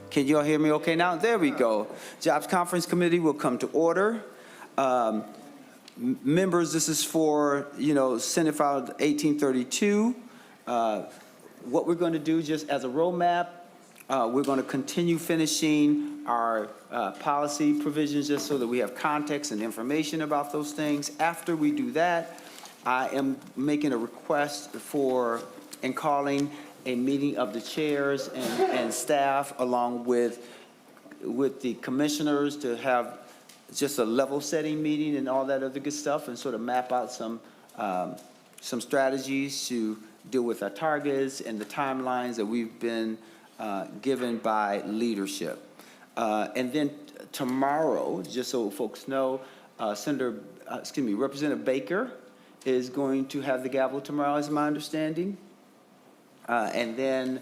Can you all hear me okay now? There we go. Jobs Conference Committee will come to order. Members, this is for, Senate File 1832. What we're going to do, just as a roadmap, we're going to continue finishing our policy provisions just so that we have context and information about those things. After we do that, I am making a request for and calling a meeting of the chairs and staff along with the commissioners to have just a level setting meeting and all that other good stuff and sort of map out some strategies to deal with our targets and the timelines that we've been given by leadership. And then tomorrow, just so folks know, Representative Baker is going to have the gavel tomorrow, is my understanding. And then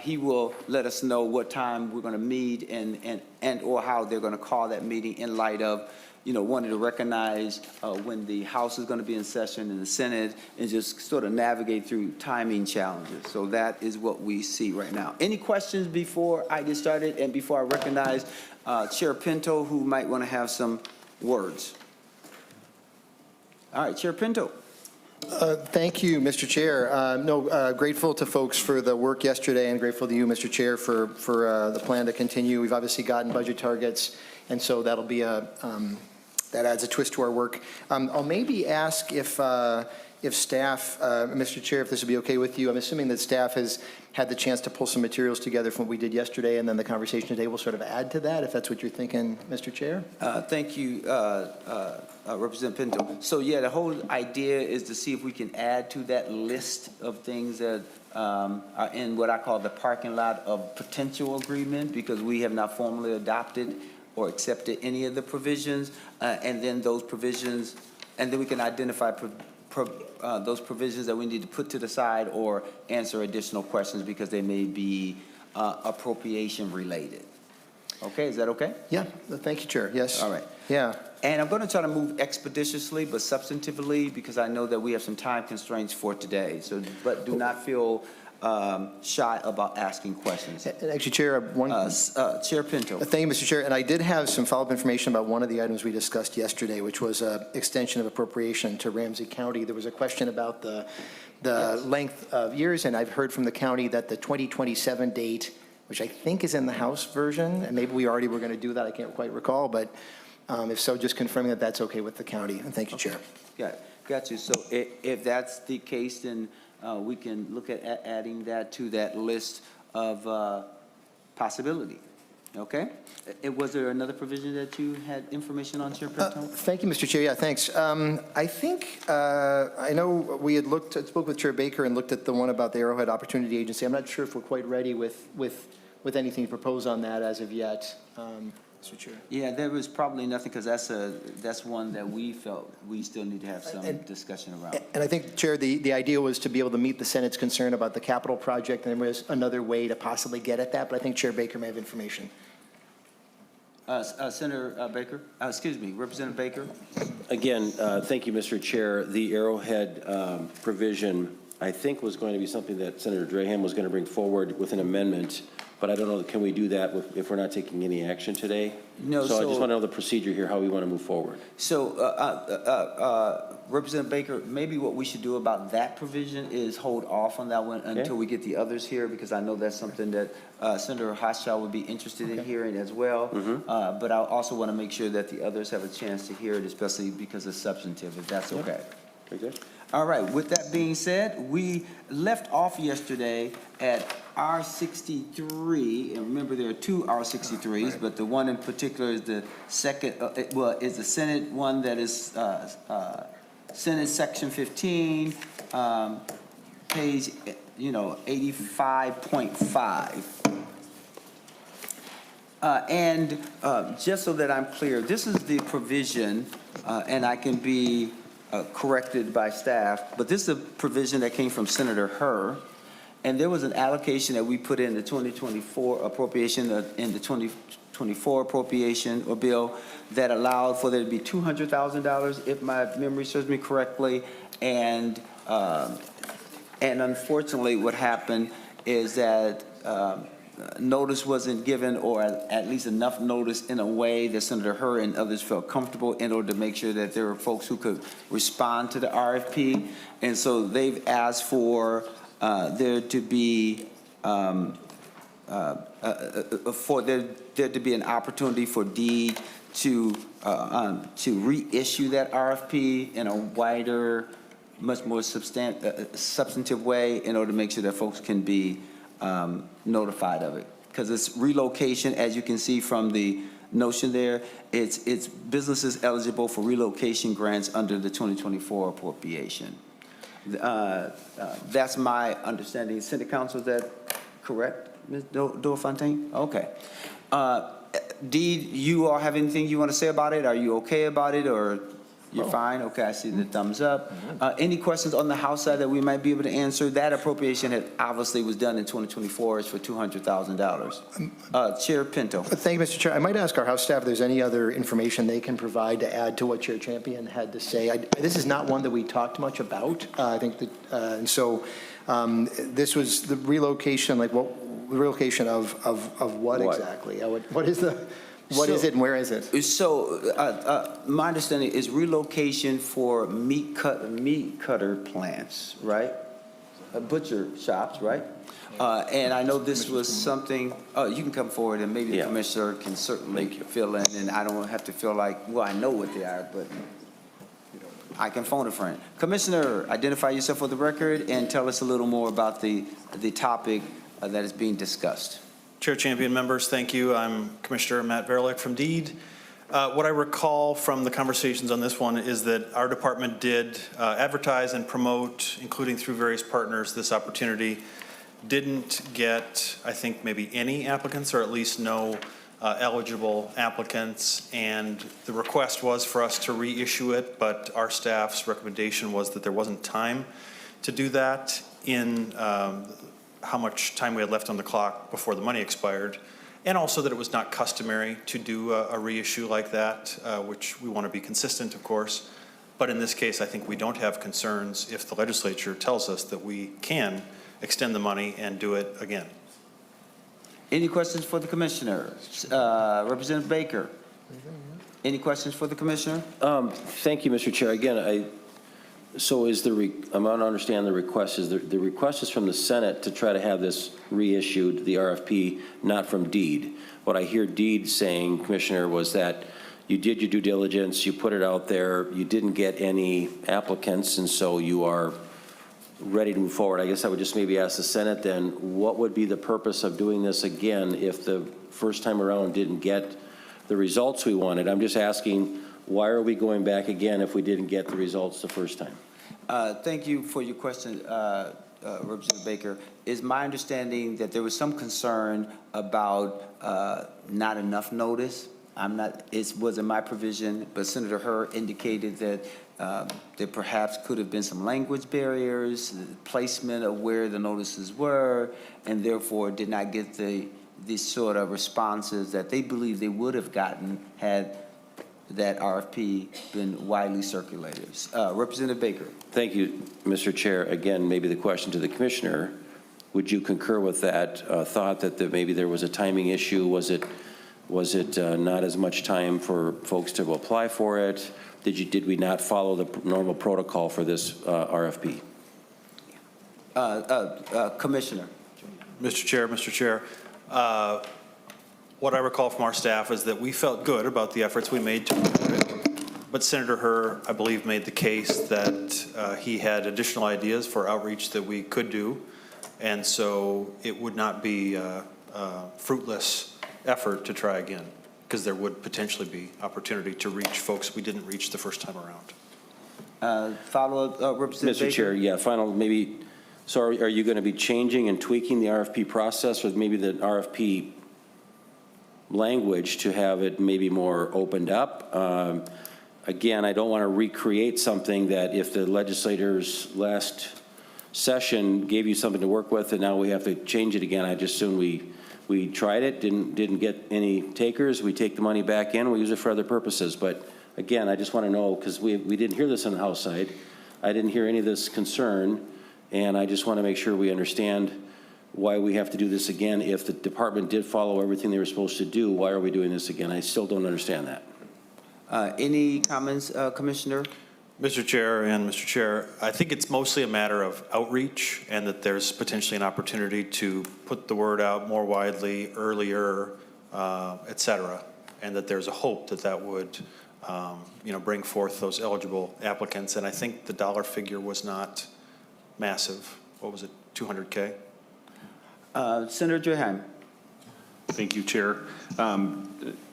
he will let us know what time we're going to meet and or how they're going to call that meeting in light of, wanting to recognize when the House is going to be in session and the Senate and just sort of navigate through timing challenges. So that is what we see right now. Any questions before I get started and before I recognize Chair Pinto, who might want to have some words? All right, Chair Pinto. Thank you, Mr. Chair. Grateful to folks for the work yesterday and grateful to you, Mr. Chair, for the plan to continue. We've obviously gotten budget targets, and so that'll be that adds a twist to our work. I'll maybe ask if staff, Mr. Chair, if this would be okay with you. I'm assuming that staff has had the chance to pull some materials together from what we did yesterday, and then the conversation today will sort of add to that, if that's what you're thinking, Mr. Chair. Thank you, Representative Pinto. So yeah, the whole idea is to see if we can add to that list of things that are in what I call the parking lot of potential agreement, because we have not formally adopted or accepted any of the provisions, and then those provisions, and then we can identify those provisions that we need to put to the side or answer additional questions because they may be appropriation related. Okay, is that okay? Yeah, thank you, Chair. Yes. All right. Yeah. And I'm going to try to move expeditiously but substantively because I know that we have some time constraints for today. So, but do not feel shy about asking questions. And actually, Chair, Chair Pinto. Thank you, Mr. Chair. And I did have some follow-up information about one of the items we discussed yesterday, which was extension of appropriation to Ramsey County. There was a question about the length of years, and I've heard from the county that the 2027 date, which I think is in the House version, and maybe we already were going to do that, I can't quite recall, but if so, just confirming that that's okay with the county. And thank you, Chair. Yeah, got you. So if that's the case, then we can look at adding that to that list of possibility. Okay? Was there another provision that you had information on, Chair Pinto? Thank you, Mr. Chair. Yeah, thanks. I think, I know we had spoke with Chair Baker and looked at the one about the Arrowhead Opportunity Agency. I'm not sure if we're quite ready with anything to propose on that as of yet. Mr. Chair. Yeah, there was probably nothing because that's one that we felt we still need to have some discussion around. And I think, Chair, the idea was to be able to meet the Senate's concern about the capital project, and there was another way to possibly get at that, but I think Chair Baker may have information. Senator Baker, excuse me, Representative Baker. Again, thank you, Mr. Chair. The Arrowhead provision, I think, was going to be something that Senator Drahan was going to bring forward with an amendment. But I don't know, can we do that if we're not taking any action today? No. So I just want to know the procedure here, how we want to move forward. So, Representative Baker, maybe what we should do about that provision is hold off on that one until we get the others here, because I know that's something that Senator Hoshaw would be interested in hearing as well. But I also want to make sure that the others have a chance to hear it, especially because it's substantive, if that's okay. Very good. All right, with that being said, we left off yesterday at R63, and remember there are two R63s, but the one in particular is the second, is the Senate one that is Senate Section 15, page, 85.5. And just so that I'm clear, this is the provision, and I can be corrected by staff, but this is a provision that came from Senator Herr, and there was an allocation that we put in the 2024 appropriation, in the 2024 appropriation or bill, that allowed for there to be $200,000, if my memory serves me correctly, and unfortunately what happened is that notice wasn't given, or at least enough notice in a way that Senator Hurd and others felt comfortable in order to make sure that there were folks who could respond to the RFP. And so they've asked for there to be there to be an opportunity for Deed to reissue that RFP in a wider, much more substantive way in order to make sure that folks can be notified of it. Because it's relocation, as you can see from the notion there, it's businesses eligible for relocation grants under the 2024 appropriation. That's my understanding. City Council, is that correct, Ms. Doerr-Fontaine? Okay. Deed, you all have anything you want to say about it? Are you okay about it, or you're fine? Okay, I see the thumbs up. Any questions on the House side that we might be able to answer? That appropriation had obviously was done in 2024. It's for $200,000. Chair Pinto. Thank you, Mr. Chair. I might ask our House staff if there's any other information they can provide to add to what Chair Champion had to say. This is not one that we talked much about. I think that, and so this was the relocation, like what relocation of what exactly? What is the? What is it and where is it? So my understanding is relocation for meat cutter plants, right? Butcher shops, right? And I know this was something, you can come forward and maybe the commissioner can certainly fill in, and I don't have to feel like, well, I know what they are, but I can phone a friend. Commissioner, identify yourself for the record and tell us a little more about the topic that is being discussed. Chair Champion, members, thank you. I'm Commissioner Matt Verlick from Deed. What I recall from the conversations on this one is that our department did advertise and promote, including through various partners, this opportunity. Didn't get, I think, maybe any applicants, or at least no eligible applicants. And the request was for us to reissue it, but our staff's recommendation was that there wasn't time to do that in how much time we had left on the clock before the money expired, and also that it was not customary to do a reissue like that, which we want to be consistent, of course. But in this case, I think we don't have concerns if the legislature tells us that we can extend the money and do it again. Any questions for the commissioner? Representative Baker. Any questions for the commissioner? Thank you, Mr. Chair. Again, so is I'm going to understand the request. Is the request is from the Senate to try to have this reissued, the RFP, not from Deed. What I hear Deed saying, Commissioner, was that you did your due diligence, you put it out there, you didn't get any applicants, and so you are ready to move forward. I guess I would just maybe ask the Senate then, what would be the purpose of doing this again if the first time around didn't get the results we wanted? I'm just asking, why are we going back again if we didn't get the results the first time? Thank you for your question, Representative Baker. It's my understanding that there was some concern about not enough notice. It wasn't my provision, but Senator Hurd indicated that there perhaps could have been some language barriers, the placement of where the notices were, and therefore did not get these sort of responses that they believe they would have gotten had that RFP been widely circulated. Representative Baker. Thank you, Mr. Chair. Again, maybe the question to the Commissioner, would you concur with that thought that maybe there was a timing issue? Was it not as much time for folks to apply for it? Did we not follow the normal protocol for this RFP? Commissioner. Mr. Chair, what I recall from our staff is that we felt good about the efforts we made to improve it, but Senator Hurd, I believe, made the case that he had additional ideas for outreach that we could do, and so it would not be a fruitless effort to try again, because there would potentially be opportunity to reach folks we didn't reach the first time around. Follow-up, Representative Baker. Mr. Chair, yeah, final, maybe, so are you going to be changing and tweaking the RFP process, or maybe the RFP language to have it maybe more opened up? Again, I don't want to recreate something that if the legislators last session gave you something to work with and now we have to change it again, I just assume we tried it, didn't get any takers, we take the money back in, we use it for other purposes. But again, I just want to know, because we didn't hear this on the House side, I didn't hear any of this concern, and I just want to make sure we understand why we have to do this again. If the department did follow everything they were supposed to do, why are we doing this again? I still don't understand that. Any comments, Commissioner? Mr. Chair and Mr. Chair, I think it's mostly a matter of outreach and that there's potentially an opportunity to put the word out more widely, earlier, et cetera, and that there's a hope that that would, bring forth those eligible applicants. And I think the dollar figure was not massive. What was it, 200K? Senator Draheim. Thank you, Chair.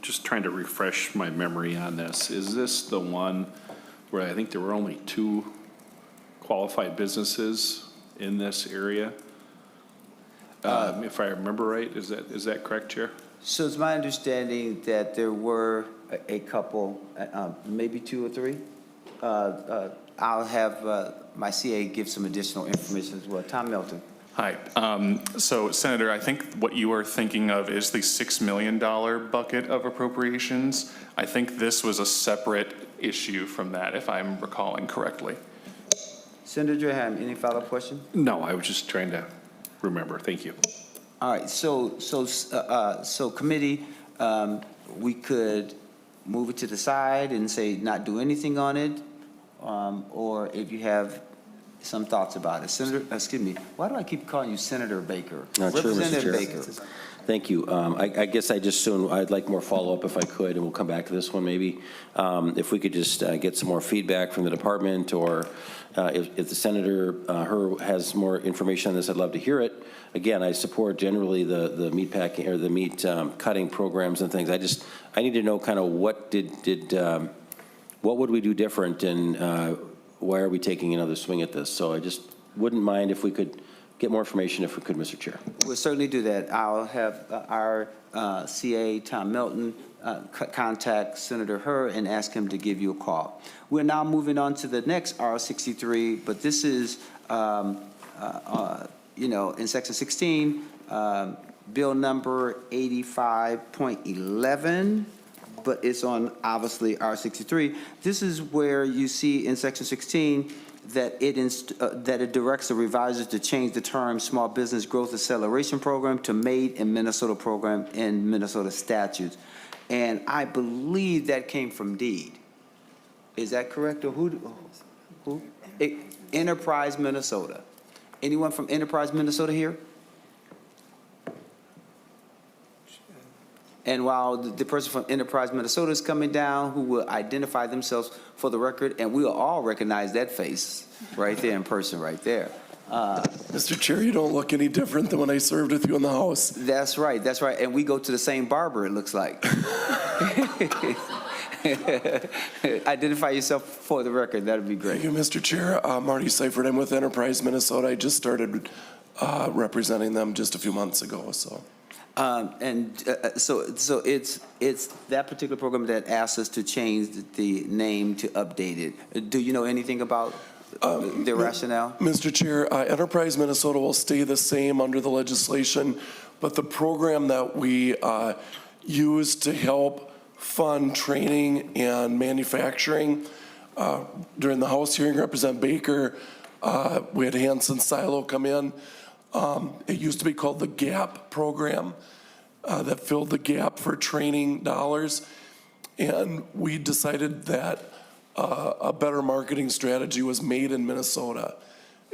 Just trying to refresh my memory on this. Is this the one where I think there were only 2 qualified businesses in this area? If I remember right, is that correct, Chair? So it's my understanding that there were a couple, maybe 2 or 3. I'll have my CA give some additional information as well. Tom Melton. Hi. So, Senator, I think what you are thinking of is the $6 million bucket of appropriations. I think this was a separate issue from that, if I'm recalling correctly. Senator Draheim, any follow-up question? No, I was just trying to remember. Thank you. All right, so committee, we could move it to the side and say not do anything on it, or if you have some thoughts about it. Senator, excuse me, why do I keep calling you Senator Baker? Not sure, Mr. Representative Chair. Baker. Thank you. I guess I'd like more follow-up if I could, and we'll come back to this one maybe. If we could just get some more feedback from the department, or if the senator has more information on this, I'd love to hear it. Again, I support generally the meat packing or the meat cutting programs and things. I need to know kind of what what would we do different, and why are we taking another swing at this? So I just wouldn't mind if we could get more information if we could, Mr. Chair. We'll certainly do that. I'll have our CA, Tom Melton, contact Senator Hur and ask him to give you a call. We're now moving on to the next R63, but this is, in Section 16, Bill number 85.11, but it's on, obviously, R63. This is where you see in Section 16 that it directs the revisers to change the term Small Business Growth Acceleration Program to Made in Minnesota program in Minnesota statutes. And I believe that came from Deed. Is that correct? Or who? Enterprise Minnesota. Anyone from Enterprise Minnesota here? And while the person from Enterprise Minnesota is coming down, who will identify themselves for the record, and we'll all recognize that face right there in person right there. Mr. Chair, you don't look any different than when I served with you in the House. That's right, that's right. And we go to the same barber, it looks like. Identify yourself for the record, that'd be great. Thank you, Mr. Chair. Marty Seifert, I'm with Enterprise Minnesota. I just started representing them just a few months ago, so. So it's that particular program that asks us to change the name to update it. Do you know anything about the rationale? Mr. Chair, Enterprise Minnesota will stay the same under the legislation, but the program that we use to help fund training and manufacturing, during the House hearing, Representative Baker, we had Hanson Silo come in. It used to be called the GAP program, that filled the gap for training dollars. And we decided that a better marketing strategy was Made in Minnesota.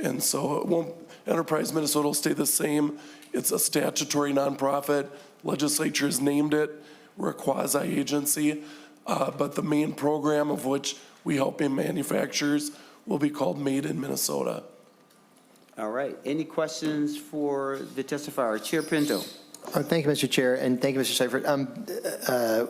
And so Enterprise Minnesota will stay the same. It's a statutory nonprofit. Legislature has named it. We're a quasi-agency. But the main program of which we help in manufacturers will be called Made in Minnesota. All right, any questions for the testifier? Chair Pinto. Thank you, Mr. Chair, and thank you, Mr. Seifert.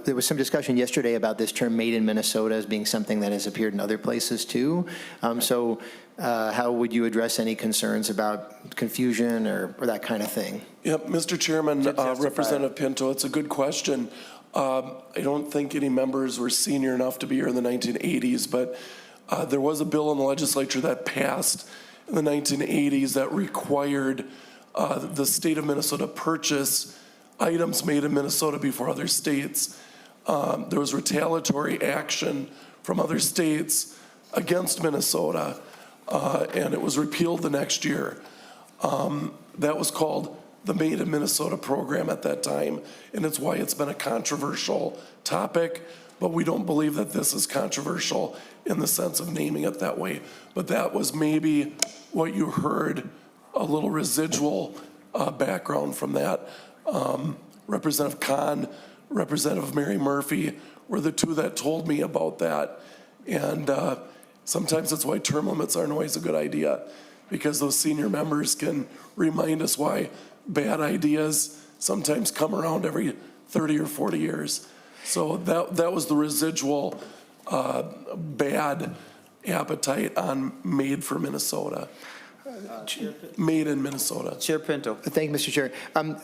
There was some discussion yesterday about this term Made in Minnesota as being something that has appeared in other places too. How would you address any concerns about confusion or that kind of thing? Yep, Mr. Chairman, Representative Pinto, it's a good question. I don't think any members were senior enough to be here in the 1980s, but there was a bill in the legislature that passed in the 1980s that required the state of Minnesota purchase items made in Minnesota before other states. There was retaliatory action from other states against Minnesota, and it was repealed the next year. That was called the Made in Minnesota program at that time, and it's why it's been a controversial topic, but we don't believe that this is controversial in the sense of naming it that way. But that was maybe what you heard, a little residual background from that. Representative Kahn, Representative Mary Murphy were the two that told me about that. And sometimes that's why term limits aren't always a good idea, because those senior members can remind us why bad ideas sometimes come around every 30 or 40 years. So that was the residual bad appetite on Made for Minnesota. Made in Minnesota. Chair Pinto. Thank you, Mr. Chair.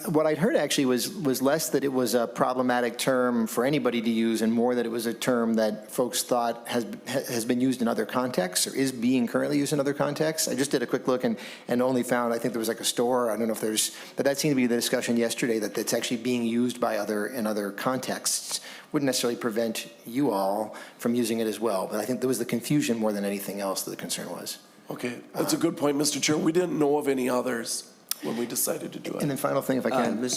What I'd heard actually was less that it was a problematic term for anybody to use and more that it was a term that folks thought has been used in other contexts or is being currently used in other contexts. I just did a quick look and only found, I think there was like a store, I don't know if there's, but that seemed to be the discussion yesterday, that it's actually being used by in other contexts. Wouldn't necessarily prevent you all from using it as well, but I think there was the confusion more than anything else that the concern was. Okay, that's a good point, Mr. Chair. We didn't know of any others when we decided to do it. And then final thing, if I can.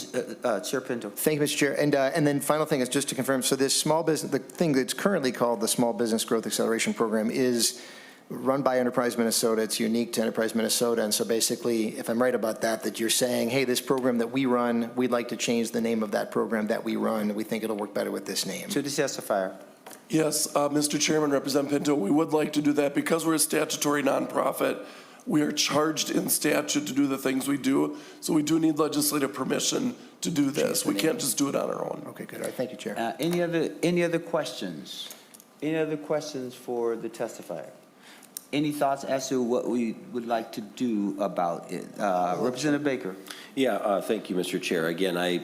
Chair Pinto. Thank you, Mr. Chair. And then final thing is just to confirm, so this small business, the thing that's currently called the Small Business Growth Acceleration Program is run by Enterprise Minnesota. It's unique to Enterprise Minnesota. And so basically, if I'm right about that, that you're saying, hey, this program that we run, we'd like to change the name of that program that we run. We think it'll work better with this name. To the testifier. Yes, Mr. Chairman, Representative Pinto, we would like to do that. Because we're a statutory nonprofit, we are charged in statute to do the things we do. So we do need legislative permission to do this. We can't just do it on our own. Okay, good. All right, thank you, Chair. Any other questions? Any other questions for the testifier? Any thoughts as to what we would like to do about it? Representative Baker. Yeah, thank you, Mr. Chair. Again, I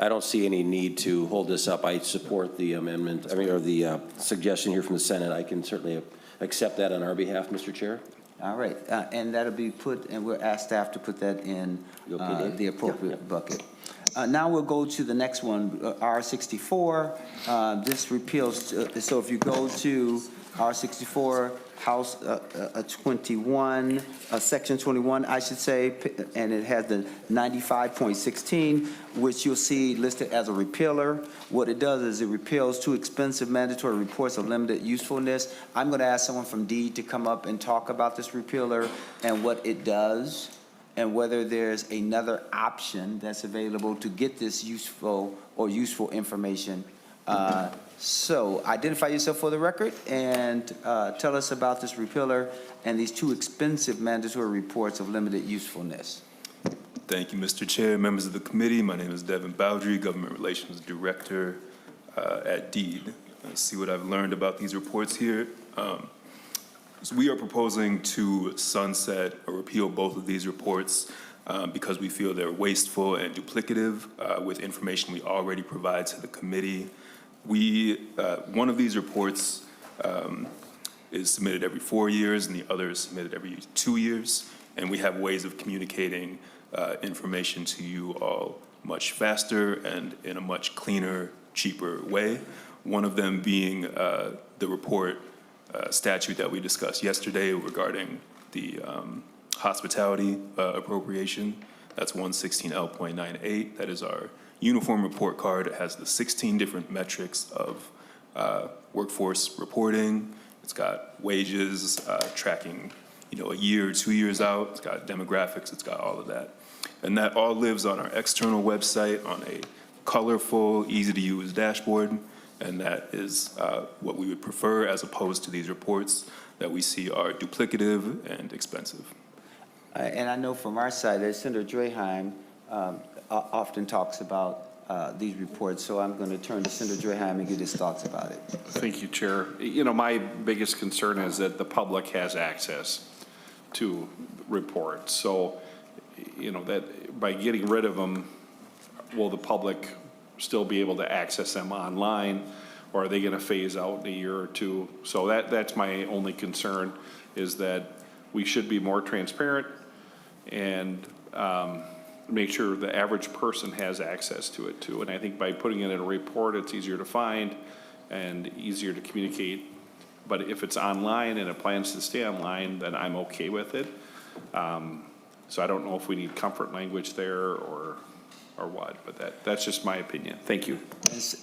don't see any need to hold this up. I support the amendment, or the suggestion here from the Senate. I can certainly accept that on our behalf, Mr. Chair. All right, and that'll be put, and we'll ask staff to put that in the appropriate bucket. Now we'll go to the next one, R64. This repeals, so if you go to R64, House 21, Section 21, I should say, and it has the 95.16, which you'll see listed as a repealer. What it does is it repeals two expensive mandatory reports of limited usefulness. I'm going to ask someone from DEED to come up and talk about this repealer and what it does, and whether there's another option that's available to get this useful information. So identify yourself for the record and tell us about this repealer and these two expensive mandatory reports of limited usefulness. Thank you, Mr. Chair, members of the committee. My name is Devin Bowdry, Government Relations Director at DEED. Let's see what I've learned about these reports here. So we are proposing to sunset or repeal both of these reports because we feel they're wasteful and duplicative with information we already provide to the committee. One of these reports is submitted every 4 years and the other is submitted every 2 years. And we have ways of communicating information to you all much faster and in a much cleaner, cheaper way. One of them being the report statute that we discussed yesterday regarding the hospitality appropriation. That's 116L.98. That is our uniform report card. It has the 16 different metrics of workforce reporting. It's got wages, tracking, a year or 2 years out. It's got demographics. It's got all of that. And that all lives on our external website on a colorful, easy-to-use dashboard. And that is what we would prefer as opposed to these reports that we see are duplicative and expensive. And I know from our side that Senator Draheim often talks about these reports, so I'm going to turn to Senator Draheim and get his thoughts about it. Thank you, Chair. My biggest concern is that the public has access to reports. So, that by getting rid of them, will the public still be able to access them online, or are they going to phase out in a year or two? So that's my only concern, is that we should be more transparent and make sure the average person has access to it too. And I think by putting it in a report, it's easier to find and easier to communicate. But if it's online and it plans to stay online, then I'm okay with it. So I don't know if we need comfort language there or what, but that's just my opinion. Thank you.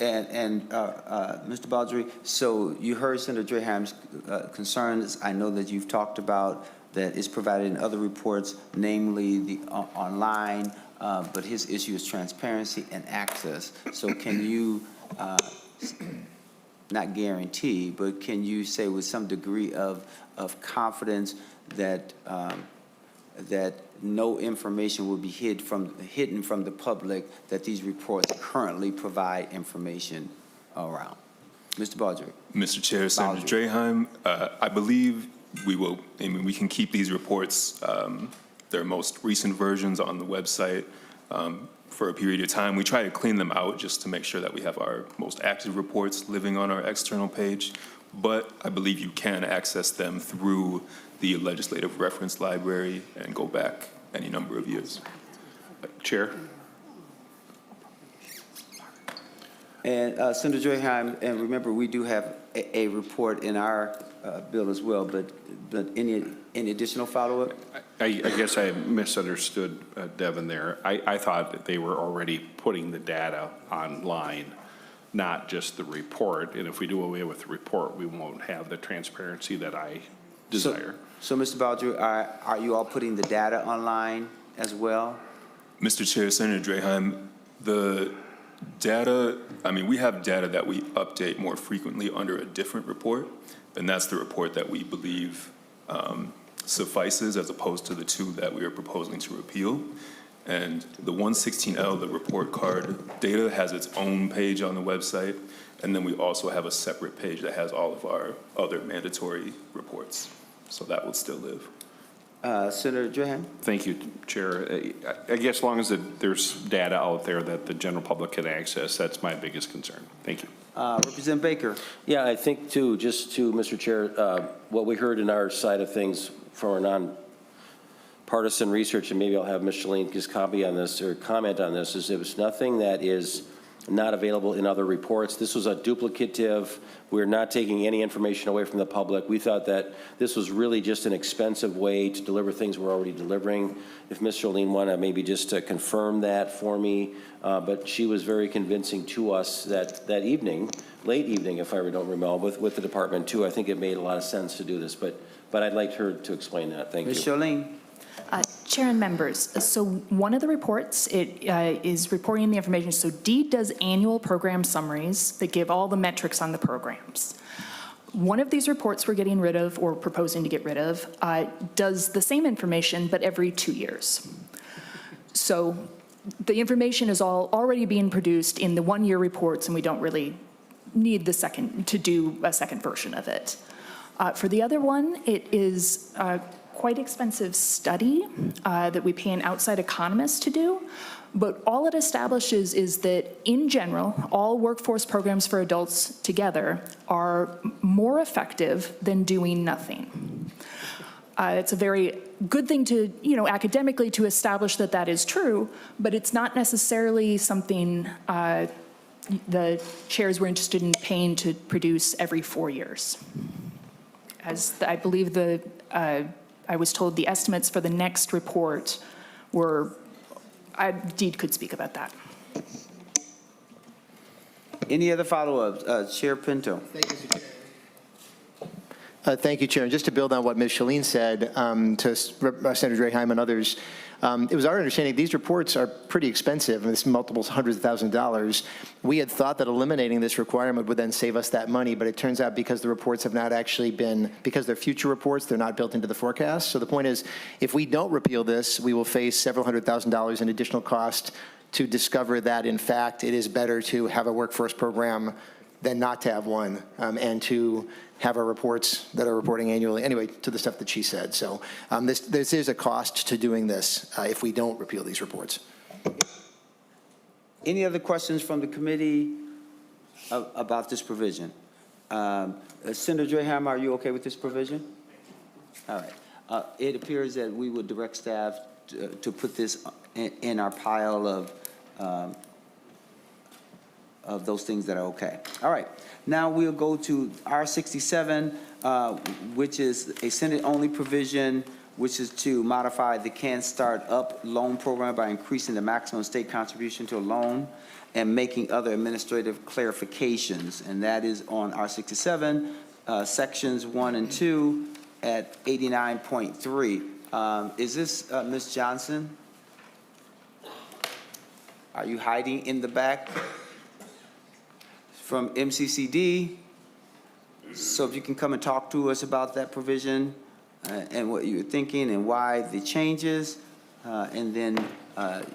And Mr. Baldry, so you heard Senator Draham's concerns. I know that you've talked about that is provided in other reports, namely the online, but his issue is transparency and access. So can you, not guarantee, but can you say with some degree of confidence that that no information will be hidden from the public, that these reports currently provide information around? Mr. Baldry. Mr. Chair, Senator Draheim, I believe we can keep these reports, their most recent versions on the website for a period of time. We try to clean them out just to make sure that we have our most active reports living on our external page, but I believe you can access them through the legislative reference library and go back any number of years. Chair? And Senator Draheim, and remember, we do have a report in our bill as well, but any additional follow-up? I guess I misunderstood Devin there. I thought that they were already putting the data online, not just the report. And if we do away with the report, we won't have the transparency that I desire. So Mr. Baldry, are you all putting the data online as well? Mr. Chair, Senator Draheim, the data, we have data that we update more frequently under a different report, and that's the report that we believe suffices as opposed to the two that we are proposing to repeal. And the 116L, the report card data, has its own page on the website, and then we also have a separate page that has all of our other mandatory reports. So that will still live. Senator Draheim? Thank you, Chair. I guess as long as there's data out there that the general public can access, that's my biggest concern. Thank you. Representative Baker. Yeah, I think too, just to, Mr. Chair, what we heard in our side of things from our non-partisan research, and maybe I'll have Ms. Shalene just copy on this or comment on this, is there was nothing that is not available in other reports. This was a duplicative. We're not taking any information away from the public. We thought that this was really just an expensive way to deliver things we're already delivering. If Ms. Jolene wanted maybe just to confirm that for me, but she was very convincing to us that evening, late evening, if I don't remember, with the department too. I think it made a lot of sense to do this, but I'd like her to explain that. Thank you. Ms. Jolene. Chair and members, so one of the reports, it is reporting the information. So DEED does annual program summaries that give all the metrics on the programs. One of these reports we're getting rid of or proposing to get rid of does the same information, but every 2 years. So the information is already being produced in the one-year reports, and we don't really need to do a second version of it. For the other one, it is quite expensive study that we pay an outside economist to do, but all it establishes is that in general, all workforce programs for adults together are more effective than doing nothing. It's a very good thing to, academically to establish that that is true, but it's not necessarily something the chairs were interested in paying to produce every 4 years. As I believe I was told the estimates for the next report were, Deed could speak about that. Any other follow-ups? Chair Pinto. Thank you, Mr. Chair. Thank you, Chair. And just to build on what Ms. Shalene said to Senator Draheim and others, it was our understanding these reports are pretty expensive, and it's multiples hundreds of thousands of dollars. We had thought that eliminating this requirement would then save us that money, but it turns out because the reports have not actually been, because they're future reports, they're not built into the forecast. So the point is, if we don't repeal this, we will face several $100,000 in additional cost to discover that, in fact, it is better to have a workforce program than not to have one, and to have our reports that are reporting annually, anyway, to the stuff that she said. So this is a cost to doing this if we don't repeal these reports. Any other questions from the committee about this provision? Senator Draheim, are you okay with this provision? All right. It appears that we would direct staff to put this in our pile of those things that are okay. All right. Now we'll go to R67, which is a Senate-only provision which is to modify the Can Start Up loan program by increasing the maximum state contribution to a loan and making other administrative clarifications. And that is on R67, sections 1 and 2 at 89.3. Is this Ms. Johnson? Are you hiding in the back? From MCCD. So if you can come and talk to us about that provision and what you're thinking and why the changes, and then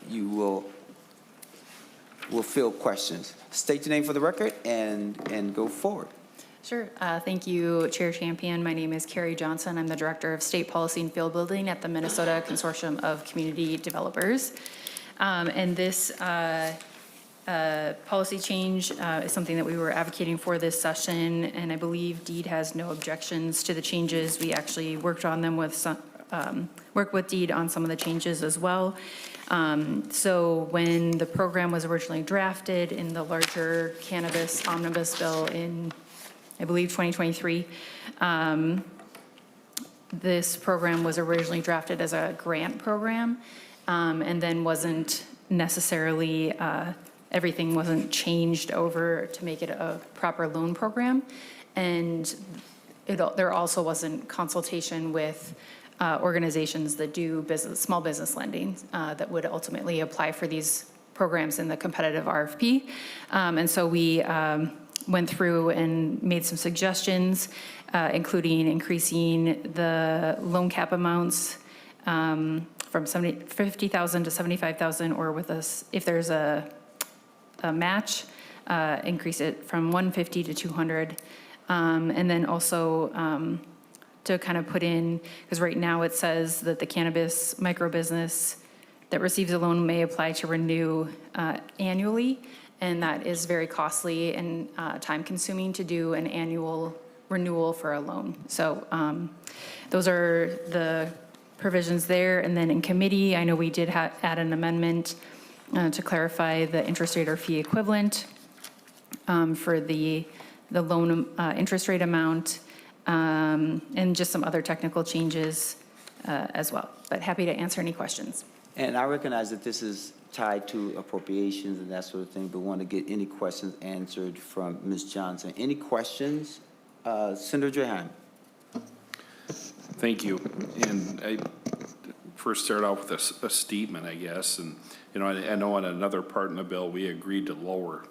you will field questions. State your name for the record and go forward. Sure. Thank you, Chair Champion. My name is Carrie Johnson. I'm the Director of State Policy and Field Building at the Minnesota Consortium of Community Developers. And this policy change is something that we were advocating for this session, and I believe DEED has no objections to the changes. We actually worked on them with some, worked with DEED on some of the changes as well. So when the program was originally drafted in the larger cannabis omnibus bill in, I believe, 2023, this program was originally drafted as a grant program, and then wasn't necessarily, everything wasn't changed over to make it a proper loan program. And there also wasn't consultation with organizations that do small business lending that would ultimately apply for these programs in the competitive RFP. And so we went through and made some suggestions, including increasing the loan cap amounts from $50,000 to $75,000, or with us, if there's a match, increase it from 150 to 200. And then also to kind of put in, because right now it says that the cannabis micro business that receives a loan may apply to renew annually, and that is very costly and time consuming to do an annual renewal for a loan. So those are the provisions there. And then in committee, I know we did add an amendment to clarify the interest rate or fee equivalent for the loan interest rate amount, and just some other technical changes as well. But happy to answer any questions. And I recognize that this is tied to appropriations and that sort of thing, but want to get any questions answered from Ms. Johnson. Any questions? Senator Draheim. Thank you. And I first start out with a statement, I guess. And, you know, I know in another part in the bill, we agreed to lower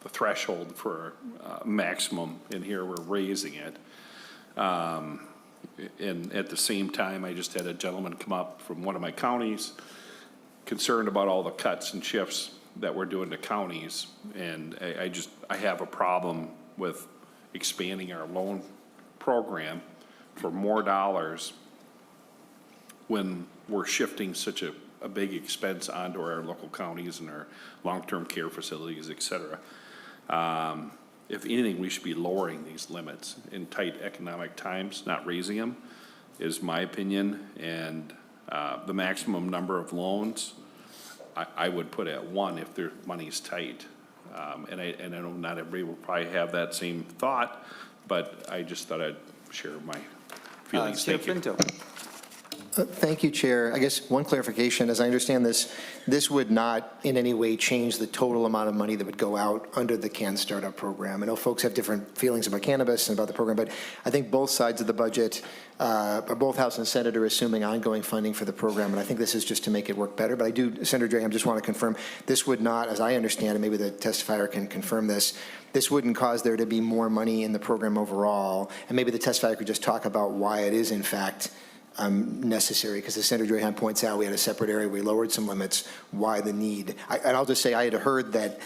the threshold for maximum, and here we're raising it. And at the same time, I just had a gentleman come up from one of my counties concerned about all the cuts and shifts that we're doing to counties. And I have a problem with expanding our loan program for more dollars when we're shifting such a big expense onto our local counties and our long-term care facilities, et cetera. If anything, we should be lowering these limits in tight economic times, not raising them, is my opinion. And the maximum number of loans, I would put at 1 if their money's tight. And I know not everybody will probably have that same thought, but I just thought I'd share my feelings. Chair Thank you. Pinto. Thank you, Chair. I guess one clarification, as I understand this, this would not in any way change the total amount of money that would go out under the Can Startup program. I know folks have different feelings about cannabis and about the program, but I think both sides of the budget, both House and Senate, are assuming ongoing funding for the program, and I think this is just to make it work better. But I do, Senator Draheim, just want to confirm, this would not, as I understand it, maybe the testifier can confirm this, this wouldn't cause there to be more money in the program overall, and maybe the testifier could just talk about why it is, in fact, necessary, because as Senator Draheim points out, we had a separate area, we lowered some limits, why the need? And I'll just say I had heard that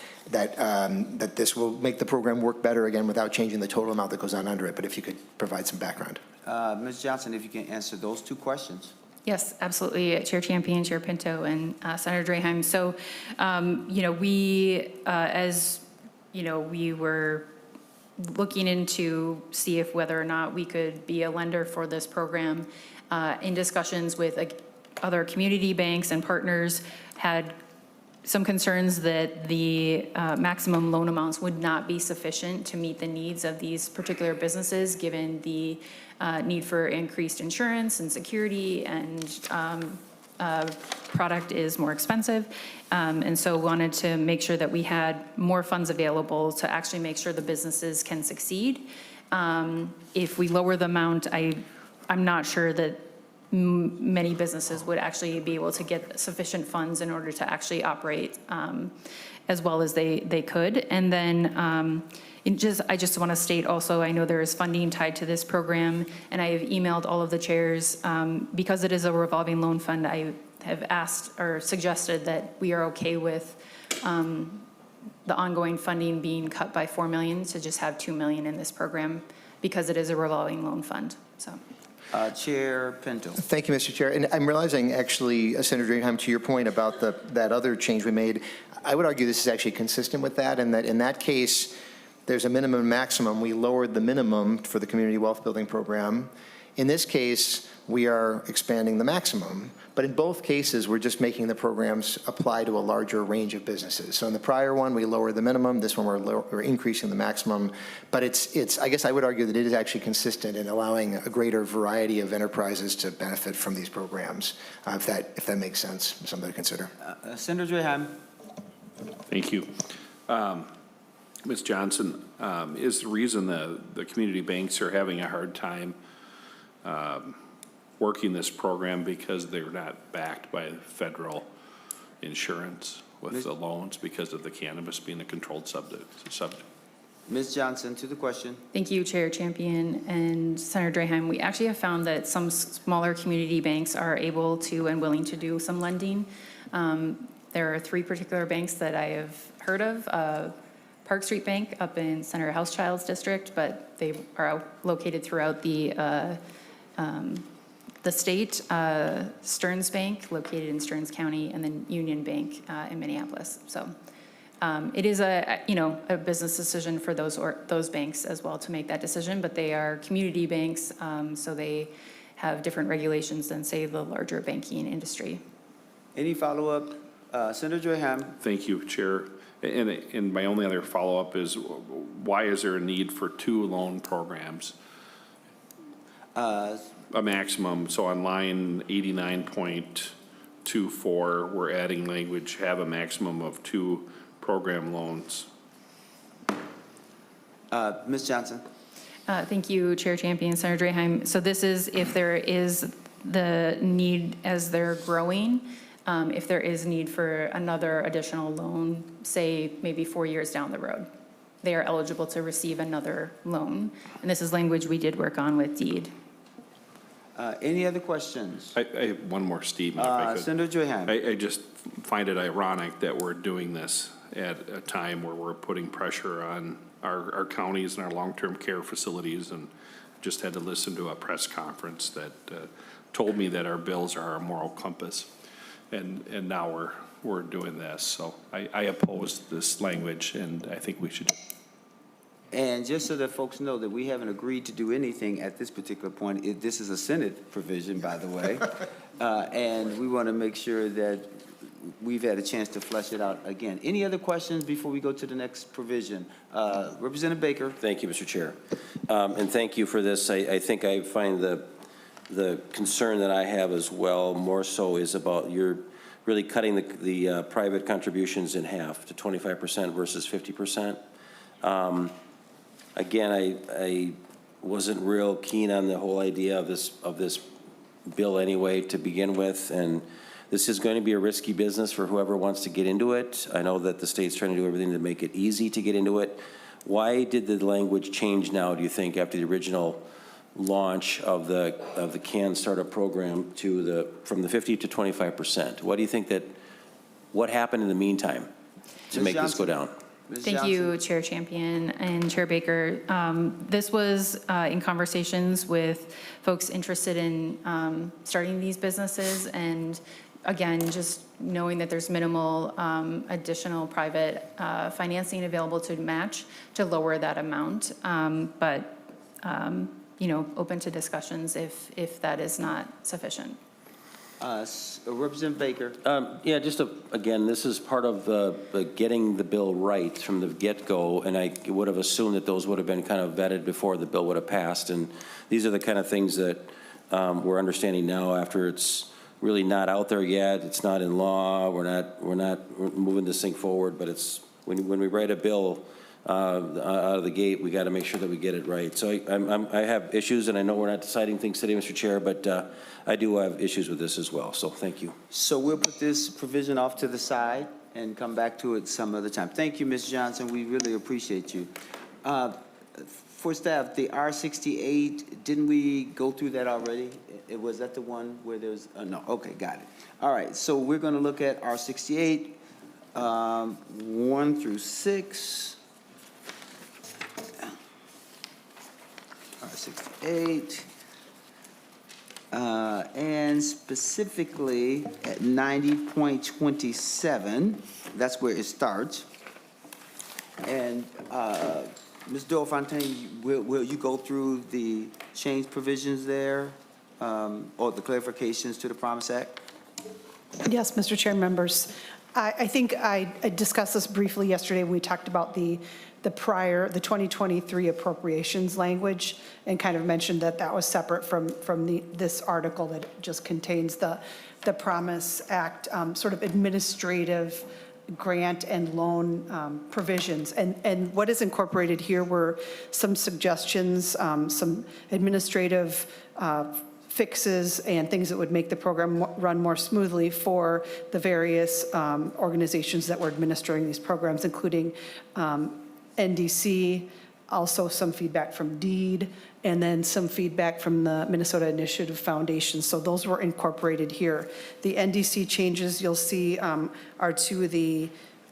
this will make the program work better again without changing the total amount that goes on under it, but if you could provide some background. Ms. Johnson, if you can answer those two questions. Yes, absolutely. Chair Champion, Chair Pinto, and Senator Draheim. So, we, as we were looking into see if whether or not we could be a lender for this program, in discussions with other community banks and partners, had some concerns that the maximum loan amounts would not be sufficient to meet the needs of these particular businesses, given the need for increased insurance and security, and product is more expensive. And so wanted to make sure that we had more funds available to actually make sure the businesses can succeed. If we lower the amount, I'm not sure that many businesses would actually be able to get sufficient funds in order to actually operate as well as they could. And then I just want to state also, I know there is funding tied to this program, and I have emailed all of the chairs. Because it is a revolving loan fund, I have asked or suggested that we are okay with the ongoing funding being cut by $4 million to just have $2 million in this program, because it is a revolving loan fund, so. Chair Pinto. Thank you, Mr. Chair. And I'm realizing, actually, Senator Drahenheim, to your point about that other change we made, I would argue this is actually consistent with that, and that in that case, there's a minimum and maximum. We lowered the minimum for the Community Wealth Building Program. In this case, we are expanding the maximum. But in both cases, we're just making the programs apply to a larger range of businesses. So in the prior one, we lowered the minimum. This one, we're increasing the maximum. But it's I guess I would argue that it is actually consistent in allowing a greater variety of enterprises to benefit from these programs, if that makes sense, something to consider. Senator Drahenheim. Thank you. Ms. Johnson, is the reason the community banks are having a hard time working this program because they're not backed by federal insurance with the loans because of the cannabis being a controlled subject? Ms. Johnson, to the question. Thank you, Chair Champion and Senator Drahenheim. We actually have found that some smaller community banks are able to and willing to do some lending. There are 3 particular banks that I have heard of. Park Street Bank up in Senator Housechild's district, but they are located throughout the state. Stearns Bank, located in Stearns County, and then Union Bank in Minneapolis. So it is a business decision for those banks as well to make that decision, but they are community banks, so they have different regulations than, say, the larger banking industry. Any follow-up? Senator Drahenheim. Thank you, Chair. And my only other follow-up is, why is there a need for 2 loan programs? A maximum, so on line 89.24, we're adding language, have a maximum of 2 program loans. Ms. Johnson. Thank you, Chair Champion, Senator Drahenheim. So this is if there is the need as they're growing, if there is need for another additional loan, say maybe 4 years down the road, they are eligible to receive another loan. And this is language we did work on with DEED. Any other questions? I have one more statement, if I could. Senator Drahenheim. I just find it ironic that we're doing this at a time where we're putting pressure on our counties and our long-term care facilities, and just had to listen to a press conference that told me that our bills are our moral compass. And now we're doing this. So I oppose this language, and I think we should. And just so that folks know that we haven't agreed to do anything at this particular point, this is a Senate provision, by the way, and we want to make sure that we've had a chance to flesh it out again. Any other questions before we go to the next provision? Representative Baker. Thank you, Mr. Chair. And thank you for this. I think I find the concern that I have as well, more so, is about you're really cutting the private contributions in half to 25% versus 50%. Again, I wasn't real keen on the whole idea of this bill anyway to begin with, and this is going to be a risky business for whoever wants to get into it. I know that the state's trying to do everything to make it easy to get into it. Why did the language change now, do you think, after the original launch of the CAN startup program from the 50 to 25%? What do you think what happened in the meantime to make this go down? Thank you, Chair Champion and Chair Baker. This was in conversations with folks interested in starting these businesses, and again, just knowing that there's minimal additional private financing available to match to lower that amount. But open to discussions if that is not sufficient. Representative Baker. Yeah, again, this is part of the getting the bill right from the get-go, and I would have assumed that those would have been kind of vetted before the bill would have passed, and these are the kind of things that we're understanding now after it's really not out there yet, it's not in law, we're moving this thing forward, but it's, when we write a bill out of the gate, we got to make sure that we get it right. So I have issues, and I know we're not deciding things today, Mr. Chair, but I do have issues with this as well, so thank you. So we'll put this provision off to the side and come back to it some other time. Thank you, Ms. Johnson. We really appreciate you. For staff, the R68, didn't we go through that already? Was that the one where there's, no, okay, got it. All right, so we're going to look at R68, 1 through 6. R68. And specifically at 90.27, that's where it starts. And Ms. Doyle-Fontaine, will you go through the change provisions there, or the clarifications to the Promise Act? Yes, Mr. Chair and members. I think I discussed this briefly yesterday when we talked about the 2023 appropriations language, and kind of mentioned that that was separate from this article that just contains the Promise Act sort of administrative grant and loan provisions. And what is incorporated here were some suggestions, some administrative fixes and things that would make the program run more smoothly for the various organizations that were administering these programs, including NDC, also some feedback from DEED, and then some feedback from the Minnesota Initiative Foundation. So those were incorporated here. The NDC changes you'll see are to the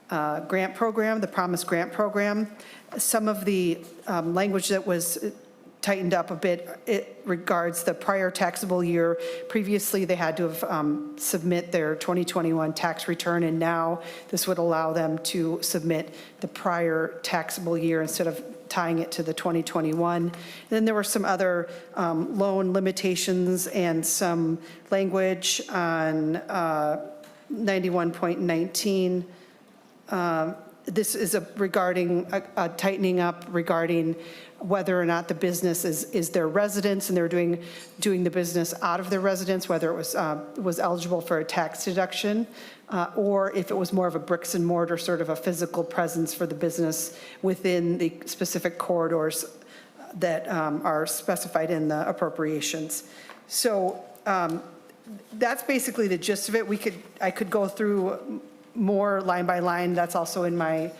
grant program, the Promise Grant Program. Some of the language that was tightened up a bit, it regards the prior taxable year. Previously, they had to have submit their 2021 tax return, and now this would allow them to submit the prior taxable year instead of tying it to the 2021. And then there were some other loan limitations and some language on 91.19. This is regarding a tightening up regarding whether or not the business is their residence and they're doing the business out of their residence, whether it was eligible for a tax deduction, or if it was more of a bricks and mortar sort of a physical presence for the business within the specific corridors that are specified in the appropriations. So that's basically the gist of it. I could go through more line by line. That's also in my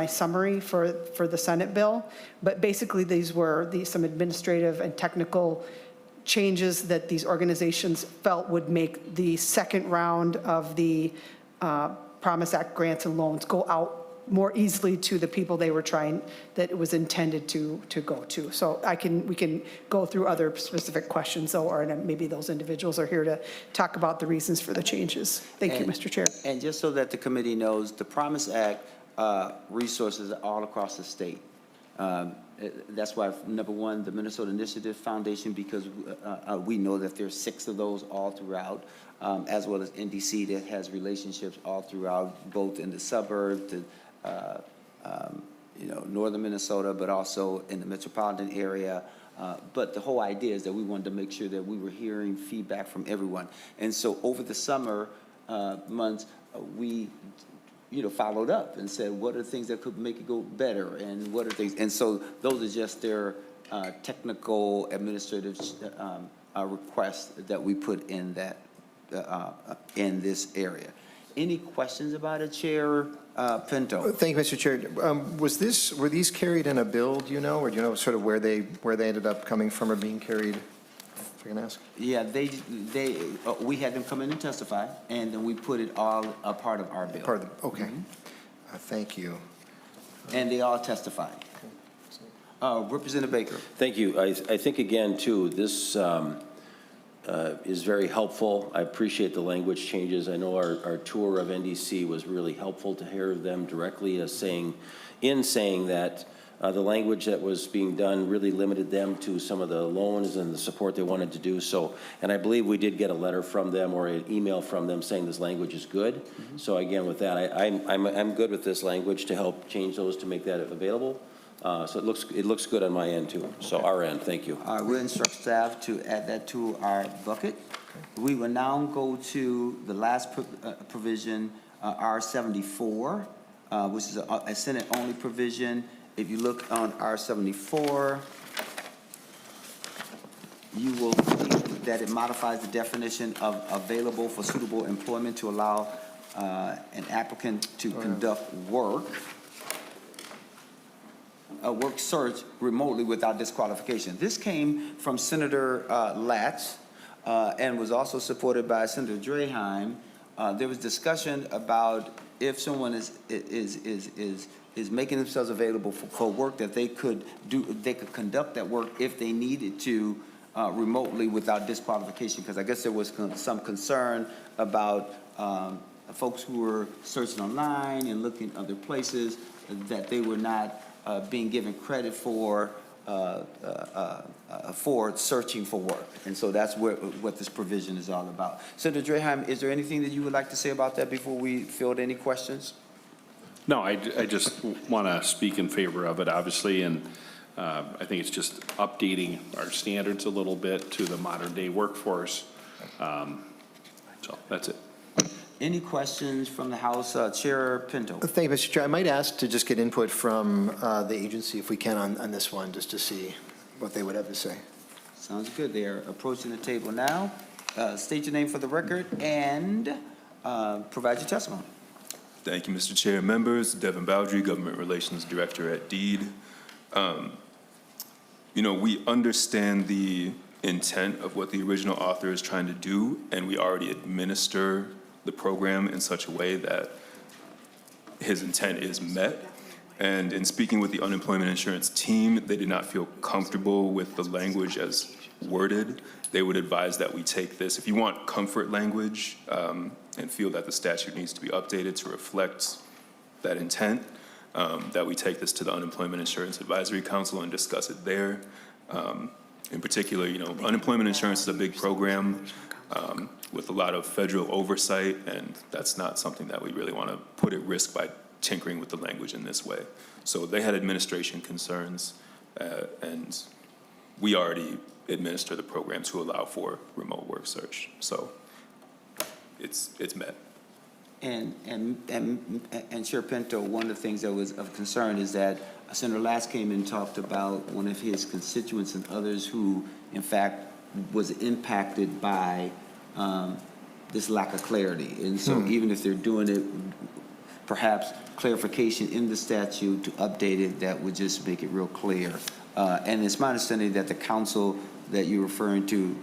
summary for the Senate bill. But basically, these were some administrative and technical changes that these organizations felt would make the second round of the Promise Act grants and loans go out more easily to the people they were trying, that it was intended to go to. So we can go through other specific questions, though, or maybe those individuals are here to talk about the reasons for the changes. Thank you, Mr. Chair. And just so that the committee knows, the Promise Act resources are all across the state. That's why, number one, the Minnesota Initiative Foundation, because we know that there's 6 of those all throughout, as well as NDC that has relationships all throughout, both in the suburbs, northern Minnesota, but also in the metropolitan area. But the whole idea is that we wanted to make sure that we were hearing feedback from everyone. And so over the summer months, we followed up and said, what are the things that could make it go better, and what are things? And so those are just their technical administrative requests that we put in that in this area. Any questions about it, Chair Pinto? Thank you, Mr. Chair. Were these carried in a bill, do you know, or do you know sort of where they ended up coming from or being carried? If I can ask. Yeah, we had them come in and testify, and then we put it all a part of our bill. Okay. Thank you. And they all testified. Representative Baker. Thank you. I think, again, too, this is very helpful. I appreciate the language changes. I know our tour of NDC was really helpful to hear them directly saying that The language that was being done really limited them to some of the loans and the support they wanted to do. So, and I believe we did get a letter from them or an email from them saying this language is good. So again, with that, I'm good with this language to help change those to make that available. So it looks good on my end too. So our end, thank you. We'll instruct staff to add that to our bucket. We will now go to the last provision, R74, which is a Senate-only provision. If you look on R74, you will see that it modifies the definition of available for suitable employment to allow an applicant to conduct work search remotely without disqualification. This came from Senator Latz and was also supported by Senator Draheim. There was discussion about if someone is making themselves available for work that they could conduct that work if they needed to remotely without disqualification, because I guess there was some concern about folks who were searching online and looking other places that they were not being given credit for searching for work. And so that's what this provision is all about. Senator Draheim, is there anything that you would like to say about that before we field any questions? No, I just want to speak in favor of it, obviously, and I think it's just updating our standards a little bit to the modern-day workforce. So that's it. Any questions from the House? Chair Pinto. Thank you, Mr. Chair. I might ask to just get input from the agency, if we can, on this one, just to see what they would have to say. Sounds good. They are approaching the table now. State your name for the record and provide your testimony. Thank you, Mr. Chair and members. Devin Bowdry, Government Relations Director at DEED. We understand the intent of what the original author is trying to do, and we already administer the program in such a way that his intent is met. And in speaking with the unemployment insurance team, they did not feel comfortable with the language as worded. They would advise that we take this, if you want comfort language and feel that the statute needs to be updated to reflect that intent, that we take this to the Unemployment Insurance Advisory Council and discuss it there. In particular, unemployment insurance is a big program with a lot of federal oversight, and that's not something that we really want to put at risk by tinkering with the language in this way. So they had administration concerns, and we already administer the program to allow for remote work search. So it's met. And Chair Pinto, one of the things that was of concern is that Senator Last came and talked about one of his constituents and others who, in fact, was impacted by this lack of clarity. And so even if they're doing it, perhaps clarification in the statute to update it, that would just make it real clear. And it's my understanding that the council that you're referring to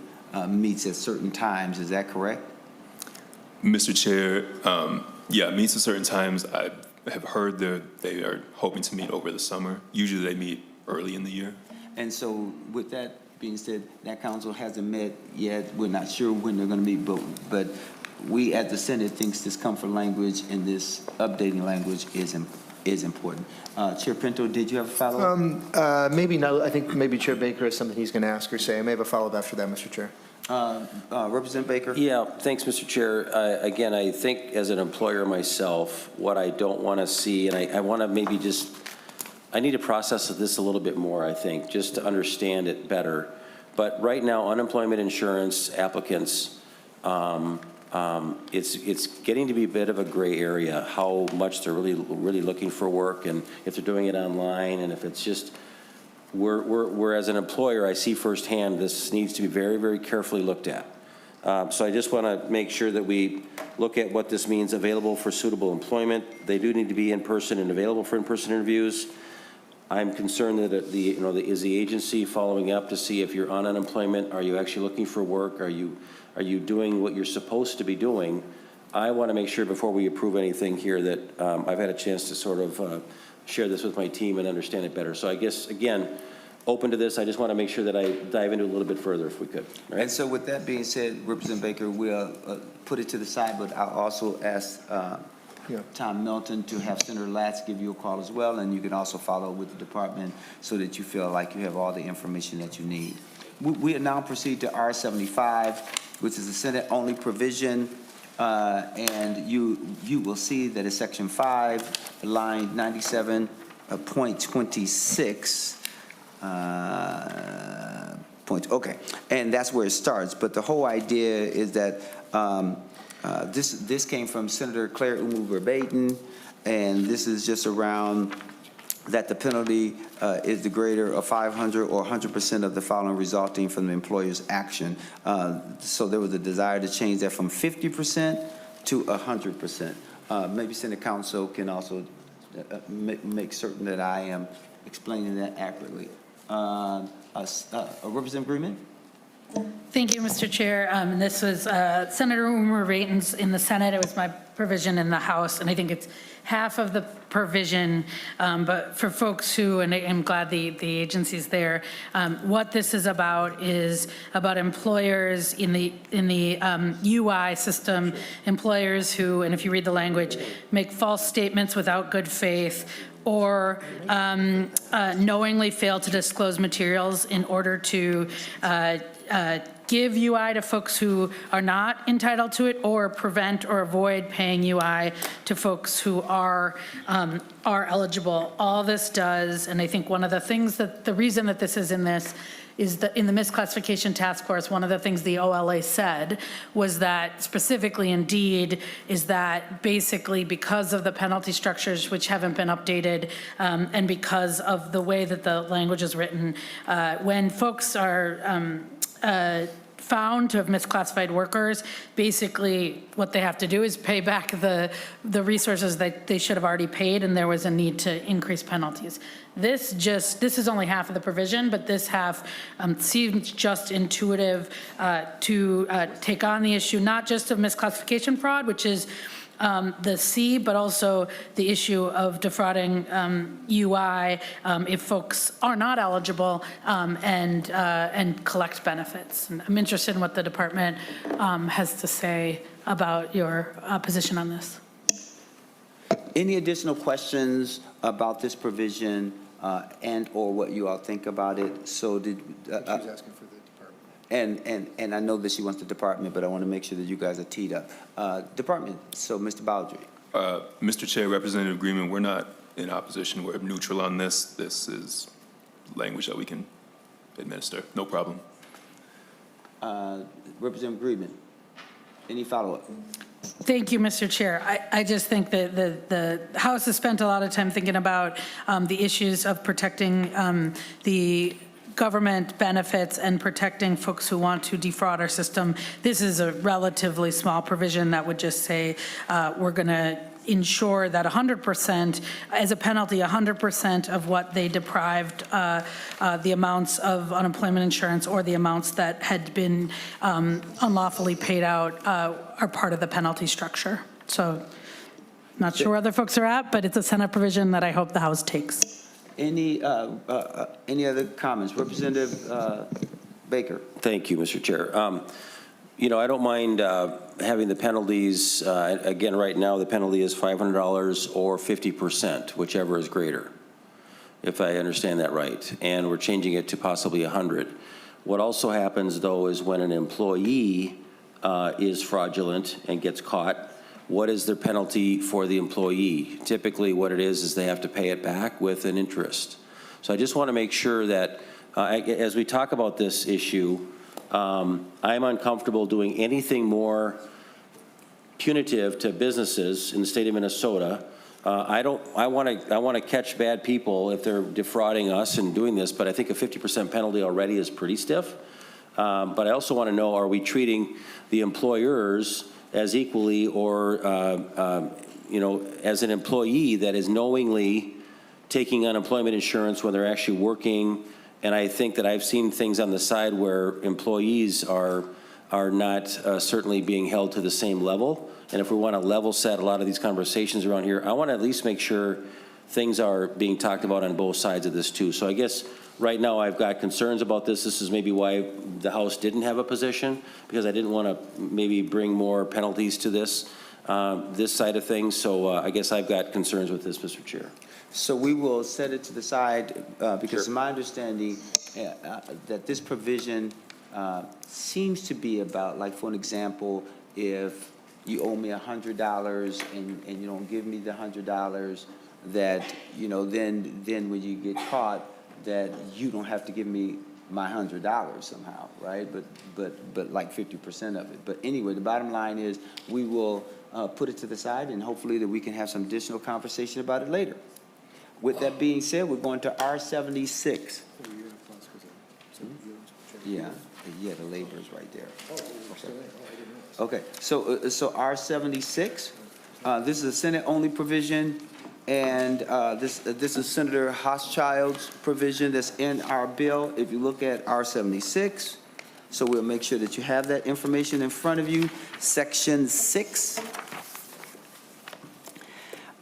meets at certain times. Is that correct? Mr. Chair, yeah, meets at certain times. I have heard they are hoping to meet over the summer. Usually they meet early in the year. And so with that being said, that council hasn't met yet. We're not sure when they're going to meet, but we at the Senate thinks this comfort language and this updating language is important. Chair Pinto, did you have a follow-up? Maybe not. I think maybe Chair Baker has something he's going to ask or say. I may have a follow-up after that, Mr. Chair. Representative Baker? Yeah, thanks, Mr. Chair. Again, I think as an employer myself, what I don't want to see, and I want to maybe I need to process this a little bit more, I think, just to understand it better. But right now, unemployment insurance applicants, it's getting to be a bit of a gray area, how much they're really looking for work, and if they're doing it online, and if it's just, we're as an employer, I see firsthand, this needs to be very, very carefully looked at. So I just want to make sure that we look at what this means, available for suitable employment. They do need to be in person and available for in-person interviews. I'm concerned that is the agency following up to see if you're on unemployment? Are you actually looking for work? Are you doing what you're supposed to be doing? I want to make sure before we approve anything here that I've had a chance to sort of share this with my team and understand it better. So I guess, again, open to this. I just want to make sure that I dive into it a little bit further if we could. Right? And so with that being said, Representative Baker, we'll put it to the side, but I'll also ask Tom Milton to have Senator Latz give you a call as well, and you can also follow with the department so that you feel like you have all the information that you need. We now proceed to R75, which is a Senate-only provision, and you will see that it's Section 5, line 97.26. Okay, and that's where it starts. But the whole idea is that this came from Senator Claire Umu-Verbaeten, and this is just around that the penalty is the greater of 500 or 100% of the following resulting from the employer's action. So there was a desire to change that from 50% to 100%. Maybe Senate Council can also make certain that I am explaining that accurately. Representative Greenman? Thank you, Mr. Chair. This was Senator Umer-Verbaeten's in the Senate. It was my provision in the House, and I think it's half of the provision, but for folks who, and I'm glad the agency's there, what this is about employers in the UI system, employers who, and if you read the language, make false statements without good faith, or knowingly fail to disclose materials in order to give UI to folks who are not entitled to it, or prevent or avoid paying UI to folks who are eligible. All this does, and I think one of the things that, the reason that this is in this is that in the misclassification task force, one of the things the OLA said was that specifically indeed is that basically because of the penalty structures which haven't been updated and because of the way that the language is written, when folks are found to have misclassified workers, basically what they have to do is pay back the resources that they should have already paid, and there was a need to increase penalties. This is only half of the provision, but this half seems just intuitive to take on the issue, not just of misclassification fraud, which is the C, but also the issue of defrauding UI if folks are not eligible and collect benefits. And I'm interested in what the department has to say about your position on this. Any additional questions about this provision and or what you all think about it? So did She was asking for the department. and I know that she wants the department, but I want to make sure that you guys are teed up. Department, so Mr. Baldry. Mr. Chair, Representative Greenman, we're not in opposition. We're neutral on this. This is language that we can administer. No problem. Representative Greenman, any follow-up? Thank you, Mr. Chair. I just think that the House has spent a lot of time thinking about the issues of protecting the government benefits and protecting folks who want to defraud our system. This is a relatively small provision that would just say we're going to ensure that 100%, as a penalty, 100% of what they deprived the amounts of unemployment insurance or the amounts that had been unlawfully paid out are part of the penalty structure. So not sure where other folks are at, but it's a Senate provision that I hope the House takes. Any other comments? Representative Baker. Thank you, Mr. Chair. You know, I don't mind having the penalties, again, right now, the penalty is $500 or 50%, whichever is greater, if I understand that right. And we're changing it to possibly 100. What also happens, though, is when an employee is fraudulent and gets caught, what is their penalty for the employee? Typically, what it is they have to pay it back with an interest. So I just want to make sure that as we talk about this issue, I'm uncomfortable doing anything more punitive to businesses in the state of Minnesota. I want to catch bad people if they're defrauding us and doing this, but I think a 50% penalty already is pretty stiff. But I also want to know, are we treating the employers as equally or, you know, as an employee that is knowingly taking unemployment insurance when they're actually working? And I think that I've seen things on the side where employees are not certainly being held to the same level. And if we want to level set a lot of these conversations around here, I want to at least make sure things are being talked about on both sides of this too. So I guess right now I've got concerns about this. This is maybe why the House didn't have a position, because I didn't want to maybe bring more penalties to this. this side of things. So I guess I've got concerns with this, Mr. Chair. So we will set it to the side, because it's my understanding that this provision seems to be about, like, for an example, if you owe me $100 and you don't give me the $100, that, you know, then when you get caught, that you don't have to give me my $100 somehow, right? But like 50% of it. But anyway, the bottom line is we will put it to the side, and hopefully that we can have some additional conversation about it later. With that being said, we're going to R76. Yeah, the labor is right there. Okay, so R76, this is a Senate-only provision, and this is Senator Hochschild's provision that's in our bill. If you look at R76, so we'll make sure that you have that information in front of you. Section 6.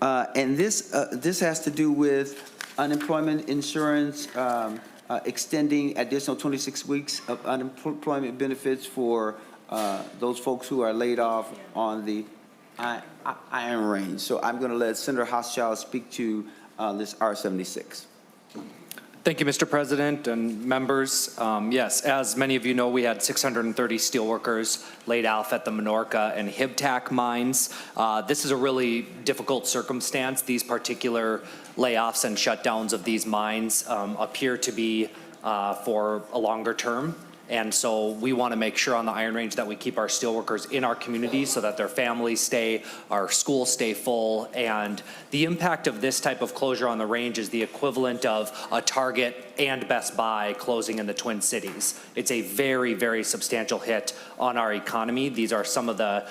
And this has to do with unemployment insurance, extending additional 26 weeks of unemployment benefits for those folks who are laid off on the iron range. So I'm going to let Senator Hochschild speak to this R76. Thank you, Mr. President and members. Yes, as many of you know, we had 630 steelworkers laid off at the Minorca and Hibtac mines. This is a really difficult circumstance. These particular layoffs and shutdowns of these mines appear to be for a longer term. And so we want to make sure on the Iron Range that we keep our steelworkers in our communities so that their families stay, our schools stay full. And the impact of this type of closure on the range is the equivalent of a Target and Best Buy closing in the Twin Cities. It's a very, very substantial hit on our economy. These are some of the,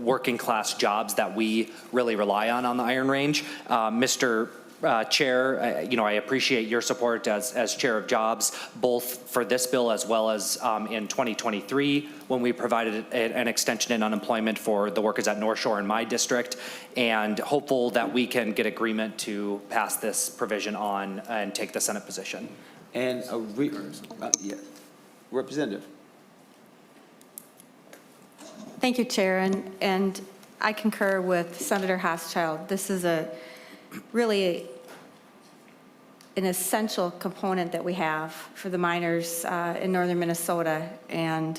working class jobs that we really rely on the Iron Range. Mr. Chair, I appreciate your support as Chair of Jobs, both for this bill as well as in 2023 when we provided an extension in unemployment for the workers at North Shore in my district, and hopeful that we can get agreement to pass this provision on and take the Senate position. And Representative. Thank you, Chair, and I concur with Senator Hochschild. This is really an essential component that we have for the miners in northern Minnesota. And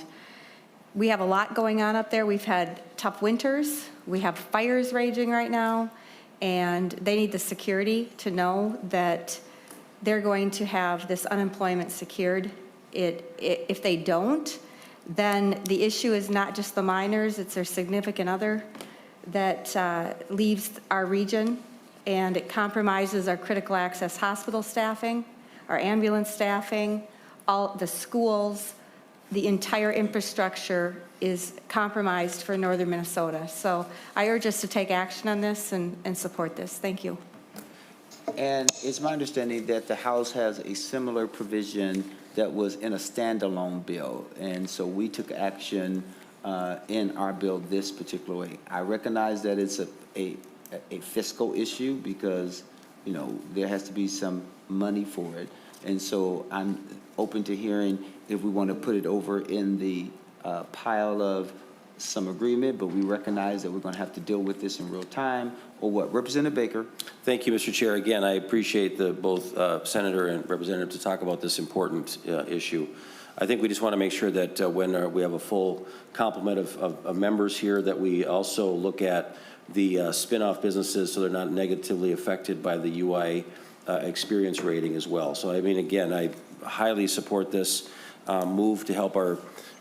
we have a lot going on up there. We've had tough winters. We have fires raging right now. And they need the security to know that they're going to have this unemployment secured. If they don't, then the issue is not just the miners, it's their significant other that leaves our region. And it compromises our critical access hospital staffing, our ambulance staffing, all the schools, the entire infrastructure is compromised for northern Minnesota. So I urge us to take action on this and support this. Thank you. And it's my understanding that the House has a similar provision that was in a standalone bill. And so we took action in our bill this particular way. I recognize that it's a fiscal issue because, there has to be some money for it. And so I'm open to hearing if we want to put it over in the pile of some agreement, but we recognize that we're going to have to deal with this in real time, or what? Representative Baker. Thank you, Mr. Chair. Again, I appreciate both Senator and Representative to talk about this important issue. I think we just want to make sure that when we have a full complement of members here, that we also look at the spin-off businesses so they're not negatively affected by the UI experience rating as well. So, I mean, again, I highly support this move to help our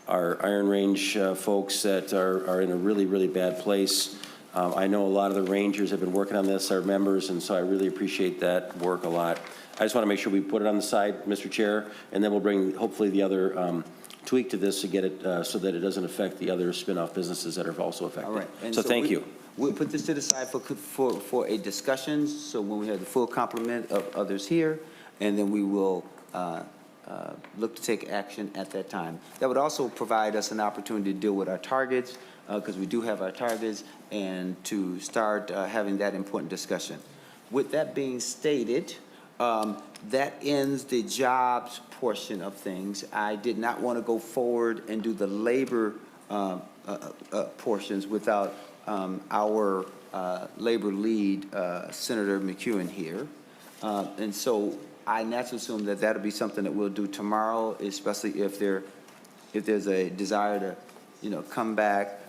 Iron Range folks that are in a really, really bad place. I know a lot of the Rangers have been working on this, our members, and so I really appreciate that work a lot. I just want to make sure we put it on the side, Mr. Chair, and then we'll bring hopefully the other tweak to this to get it so that it doesn't affect the other spin-off businesses that are also affected. All right. And so thank you. We'll put this to the side for a discussion, so when we have the full complement of others here, and then we will look to take action at that time. That would also provide us an opportunity to deal with our targets, because we do have our targets, and to start having that important discussion. With that being stated, that ends the jobs portion of things. I did not want to go forward and do the labor portions without our labor lead, Senator McEwen here. And so I naturally assume that that'll be something that we'll do tomorrow, especially if there's a desire to, come back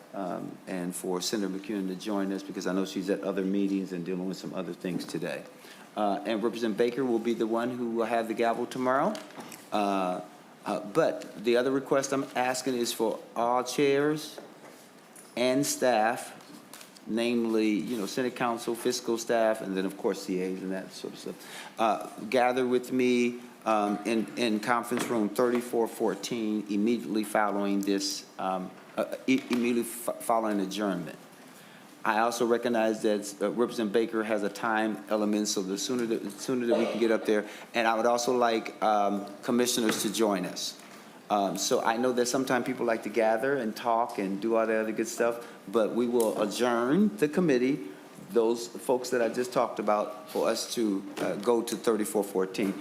and for Senator McEwen to join us, because I know she's at other meetings and dealing with some other things today. And Representative Baker will be the one who will have the gavel tomorrow. But the other request I'm asking is for all chairs and staff, namely, Senate Council, fiscal staff, and then, of course, CAs and that sort of stuff, gather with me in conference room 3414 immediately following this, immediately following adjournment. I also recognize that Representative Baker has a time element, so the sooner that we can get up there. And I would also like commissioners to join us. So I know that sometimes people like to gather and talk and do all the other good stuff, but we will adjourn the committee, those folks that I just talked about, for us to go to 3414.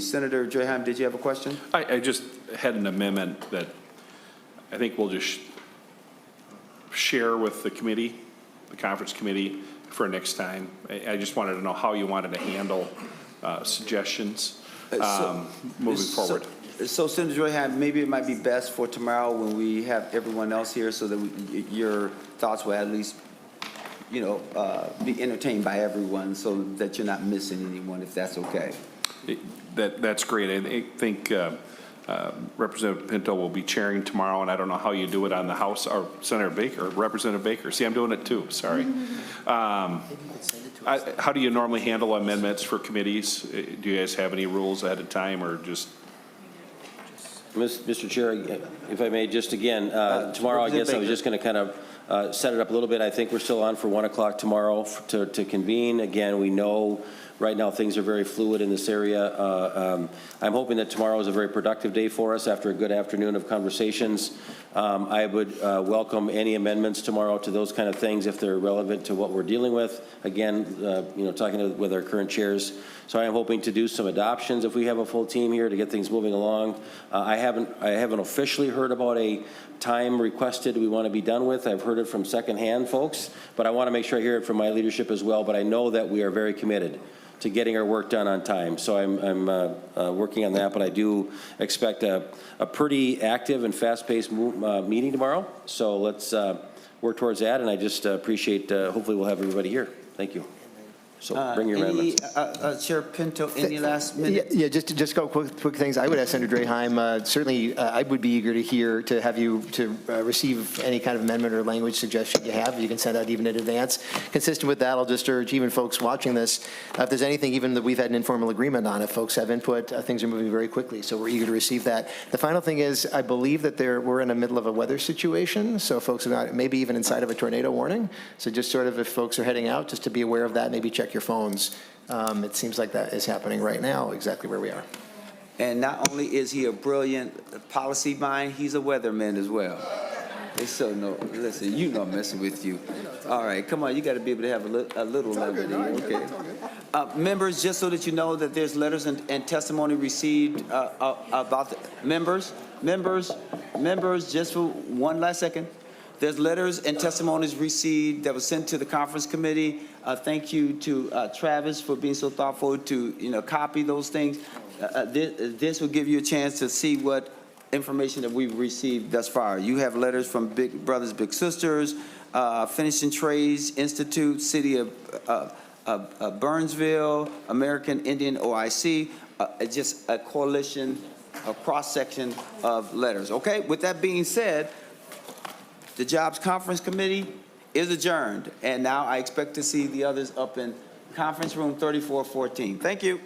Senator Draheim, did you have a question? I just had an amendment that I think we'll just share with the committee, the conference committee, for next time. I just wanted to know how you wanted to handle suggestions moving forward. So Senator Draheim, maybe it might be best for tomorrow when we have everyone else here, so that your thoughts will at least, be entertained by everyone, so that you're not missing anyone, if that's okay. That's great. I think Representative Pinto will be chairing tomorrow, and I don't know how you do it on the House, or Senator Baker, Representative Baker. See, I'm doing it too, sorry. How do you normally handle amendments for committees? Do you guys have any rules ahead of time, or just? Mr. Chair, if I may, just again, tomorrow, I guess I was just going to kind of set it up a little bit. I think we're still on for 1 o'clock tomorrow to convene. Again, we know right now things are very fluid in this area. I'm hoping that tomorrow is a very productive day for us after a good afternoon of conversations. I would welcome any amendments tomorrow to those kind of things if they're relevant to what we're dealing with. Again, talking with our current chairs. So I am hoping to do some adoptions if we have a full team here to get things moving along. I haven't officially heard about a time requested we want to be done with. I've heard it from secondhand folks, but I want to make sure I hear it from my leadership as well. But I know that we are very committed to getting our work done on time. So I'm working on that, but I do expect a pretty active and fast-paced meeting tomorrow. So let's work towards that, and I just appreciate, hopefully we'll have everybody here. Thank you. So bring your amendments. Chair Pinto, any last minute? Yeah, just a couple quick things. I would ask Senator Draheim, certainly I would be eager to have you receive any kind of amendment or language suggestion you have. You can send out even in advance. Consistent with that, I'll just urge even folks watching this, if there's anything even that we've had an informal agreement on, if folks have input, things are moving very quickly, so we're eager to receive that. The final thing is, I believe that we're in the middle of a weather situation, so folks are not, maybe even inside of a tornado warning. So just sort of if folks are heading out, just to be aware of that, maybe check your phones. It seems like that is happening right now, exactly where we are. And not only is he a brilliant policy mind, he's a weatherman as well. So no, listen, I'm messing with you. All right, come on, you got to be able to have a little levity, okay? Members, just so that you know that there's letters and testimony received about the members, just for one last second. There's letters and testimonies received that was sent to the conference committee. Thank you to Travis for being so thoughtful to copy those things. This will give you a chance to see what information that we've received thus far. You have letters from Big Brothers Big Sisters, Finishing Trades Institute, City of Burnsville, American Indian OIC, just a coalition, a cross-section of letters. Okay, with that being said, the Jobs Conference Committee is adjourned, and now I expect to see the others up in conference room 3414. Thank you.